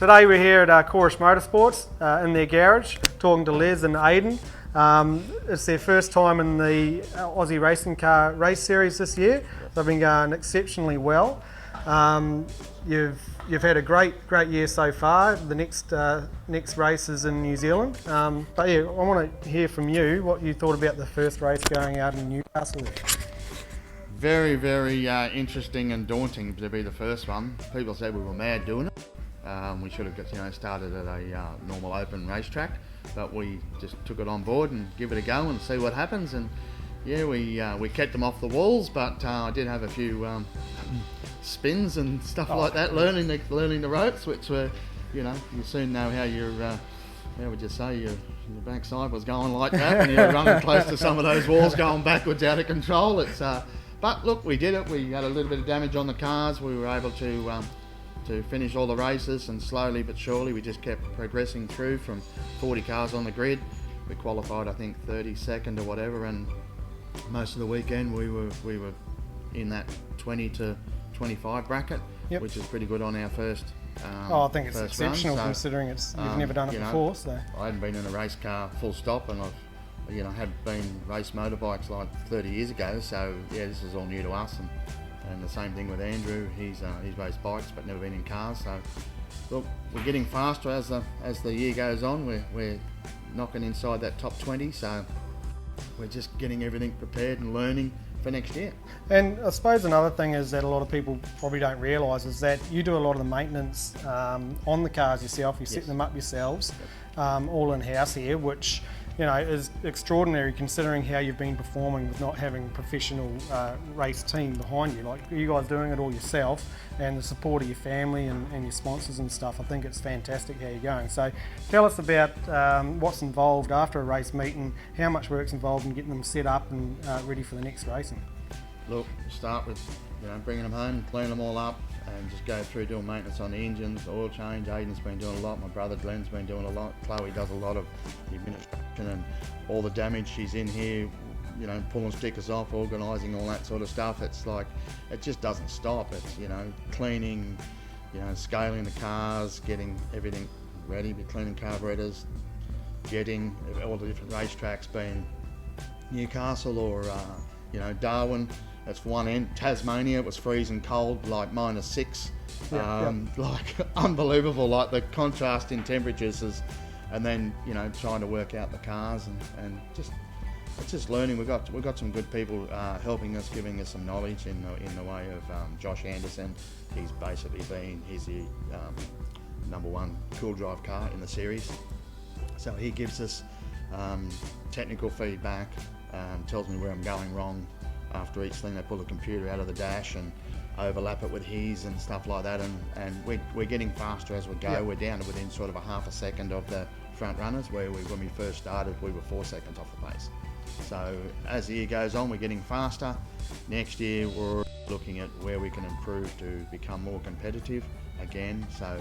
Today we're here at Corish Motorsports in their garage, talking to Les and Aidan. It's their first time in the Aussie Racing Car Race Series this year. They've been going exceptionally well. You've had a great year so far. The next race is in New Zealand. But yeah, I want to hear from you what you thought about the first race going out in Newcastle. Very interesting and daunting to be the first one. People said we were mad doing it. We should have got, started at a normal open racetrack, but we just took it on board and give it a go and see what happens. And yeah, we kept them off the walls, but I did have a few spins and stuff like that, learning the ropes, which were, you soon know how your how would you say your backside was going like that when you're running close to some of those walls, going backwards out of control. It's but look, we did it. We had a little bit of damage on the cars. We were able to finish all the races, and slowly but surely we just kept progressing through from 40 cars on the grid. We qualified, I think, 32nd or whatever, and most of the weekend we were in that 20 to 25 bracket, which is pretty good on our first. I think it's exceptional run, so, considering you've never done it before. So I hadn't been in a race car full stop, and I've had been race motorbikes like 30 years ago. So yeah, this is all new to us, and the same thing with Andrew. He's raced bikes but never been in cars. So look, we're getting faster as the year goes on. We're knocking inside that top 20. So we're just getting everything prepared and learning for next year. And I suppose another thing is that a lot of people probably don't realise is that you do a lot of the maintenance on the cars yourself. You set them up yourselves, all in-house here, which is extraordinary considering how you've been performing with not having a professional race team behind you. Like, you guys doing it all yourself, and the support of your family and your sponsors and stuff. I think it's fantastic how you're going. So tell us about what's involved after a race meet and how much work's involved in getting them set up and ready for the next racing. Look, start with bringing them home, clean them all up, and just go through doing maintenance on the engines, oil change. Aidan's been doing a lot, my brother Glenn's been doing a lot, Chloe does a lot of the administration and all the damage. She's in here, pulling stickers off, organising all that sort of stuff. It's like, it just doesn't stop. It's, cleaning, scaling the cars, getting everything ready, cleaning carburetors, jetting, all the different racetracks, being Newcastle or Darwin. That's one end. Tasmania, it was freezing cold, like -6. Like unbelievable, like the contrast in temperatures is, and then trying to work out the cars and it's just learning. We've got some good people helping us, giving us some knowledge in the way of Josh Anderson. He's the #1 cool drive car in the series, so he gives us technical feedback, tells me where I'm going wrong. After each thing, they pull the computer out of the dash and overlap it with his and stuff like that, and we're getting faster as we go. We're down to within sort of a half a second of the front runners, where when we first started we were 4 seconds off the pace. So as the year goes on, we're getting faster. Next year we're looking at where we can improve to become more competitive again. So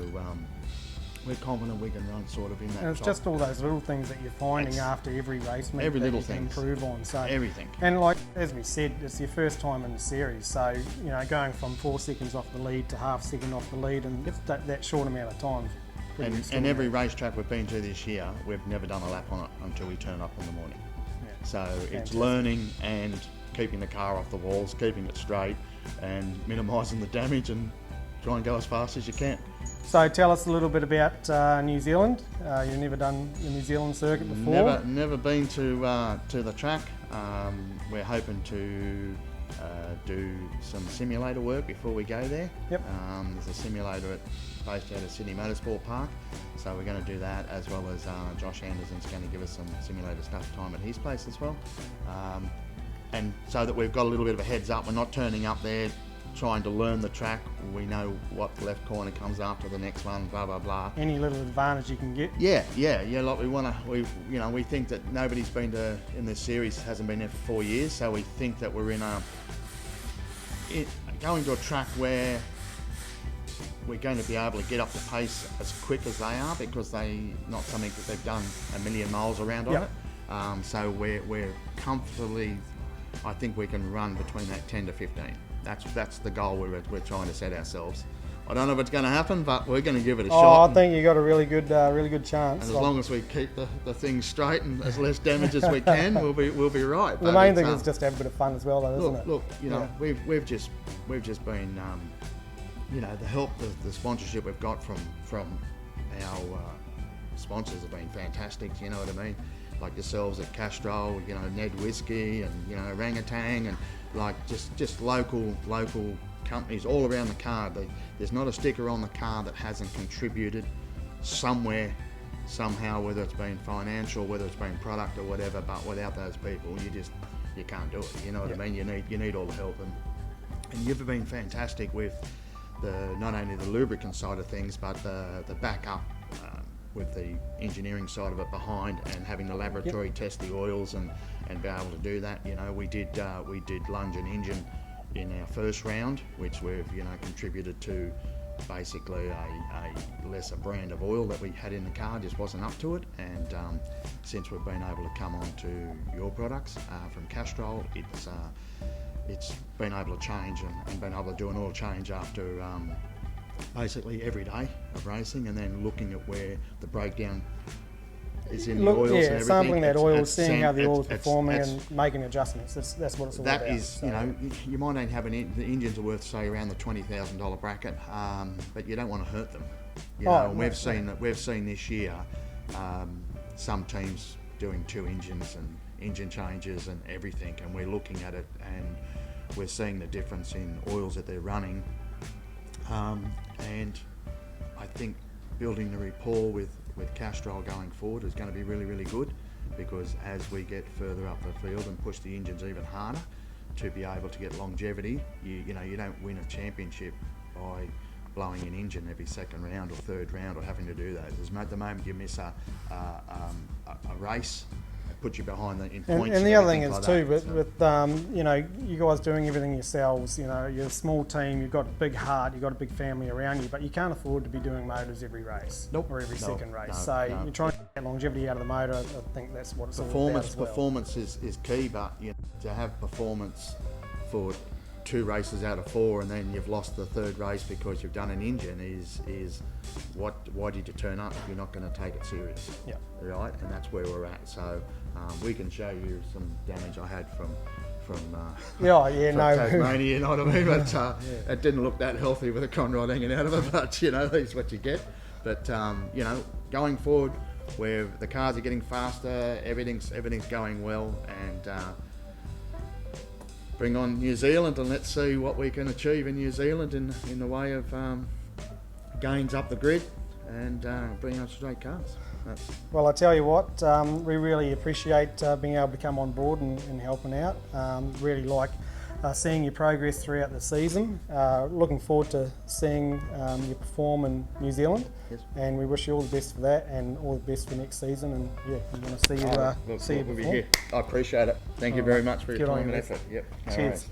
we're confident we can run sort of in that. And it's just all those little things that you're finding after every race meet that you can improve on. So everything. And like as we said, it's your first time in the series, so going from 4 seconds off the lead to half second off the lead, and that short amount of time. And every racetrack we've been to this year, we've never done a lap on it until we turn up in the morning. Yeah. So it's learning and keeping the car off the walls, keeping it straight, and minimising the damage, and try and go as fast as you can. So tell us a little bit about New Zealand. You've never done the New Zealand circuit before? Never been to the track. We're hoping to do some simulator work before we go there. Yep. There's a simulator based out of Sydney Motorsport Park, so we're going to do that, as well as Josh Anderson's going to give us some simulator stuff time at his place as well. And so that we've got a little bit of a heads up, we're not turning up there trying to learn the track. We know what left corner comes after the next one, blah blah blah. Any little advantage you can get. Yeah. Like we think that nobody's been in this series hasn't been there for 4 years, so we think that we're going to a track where we're going to be able to get up the pace as quick as they are, because not something that they've done a million miles around on it. So we're comfortably, I think we can run between that 10 to 15. That's the goal we're trying to set ourselves. I don't know if it's going to happen, but we're going to give it a Oh, shot. I think you got a really good chance. And as long as we keep the thing straight and as less damage as we can, we'll be right. The main thing is just to have a bit of fun as well, though, isn't it? Look, you know, we've just been, you know, the help, the sponsorship we've got from our sponsors have been fantastic. You know what I mean? Like yourselves at Castrol, you know, Ned Whiskey, and you know, Orangutan, and like just local companies all around the car. There's not a sticker on the car that hasn't contributed somewhere, somehow, whether it's been financial, whether it's been product or whatever. But without those people, you can't do it. You know what I mean? You need all the help, and you've been fantastic with not only the lubricant side of things, but the backup with the engineering side of it behind, and having the laboratory test the oils and be able to do that. You know, we did lunge an engine in our first round, which we've, you know, contributed to basically a lesser brand of oil that we had in the car, just wasn't up to it. And since we've been able to come on to your products from Castrol, it's been able to change and been able to do an oil change after basically every day of racing, and then looking at where the breakdown is in the oils and everything. Sampling that oil, seeing how the oil's performing and making adjustments. That's what it's all about. That is, you know, you might only have the engines are worth, say, around the $20,000 bracket, but you don't want to hurt them. You know, and we've seen this year some teams doing 2 engines and engine changes and everything, and we're looking at it and we're seeing the difference in oils that they're running. And I think building the rapport with Castrol going forward is going to be really, really good, because as we get further up the field and push the engines even harder to be able to get longevity, you know, you don't win a championship by blowing an engine every second round or third round or having to do that. At the moment you miss a race, put you behind in points. And the other thing is like too, with you know, you guys doing everything yourselves, you know, you're a small team, you've got a big heart, you've got a big family around you, but you can't afford to be doing motors every race or every second race. You're trying to get longevity out of the motor. I think that's what it's all about as well. Performance is key, but you know, to have performance for 2 races out of 4 and then you've lost the 3rd race because you've done an engine is why did you turn up if you're not going to take it serious? Yeah. Right, and that's where we're at. So we can show you some damage I had from Tasmania, you know what I mean? But it didn't look that healthy with a conrod hanging out of it, but you know, that's what you get. But you know, going forward, where the cars are getting faster, everything's going well, and bring on New Zealand and let's see what we can achieve in New Zealand in the way of gains up the grid and bring on straight cars. Well, I tell you what, we really appreciate being able to come on board and helping out. Really like seeing your progress throughout the season. Looking forward to seeing you perform in New Zealand. Yes. And we wish you all the best for that and all the best for next season. And yeah, we want to see you perform. I appreciate it. Thank you very much for your time and effort. Yep. Cheers.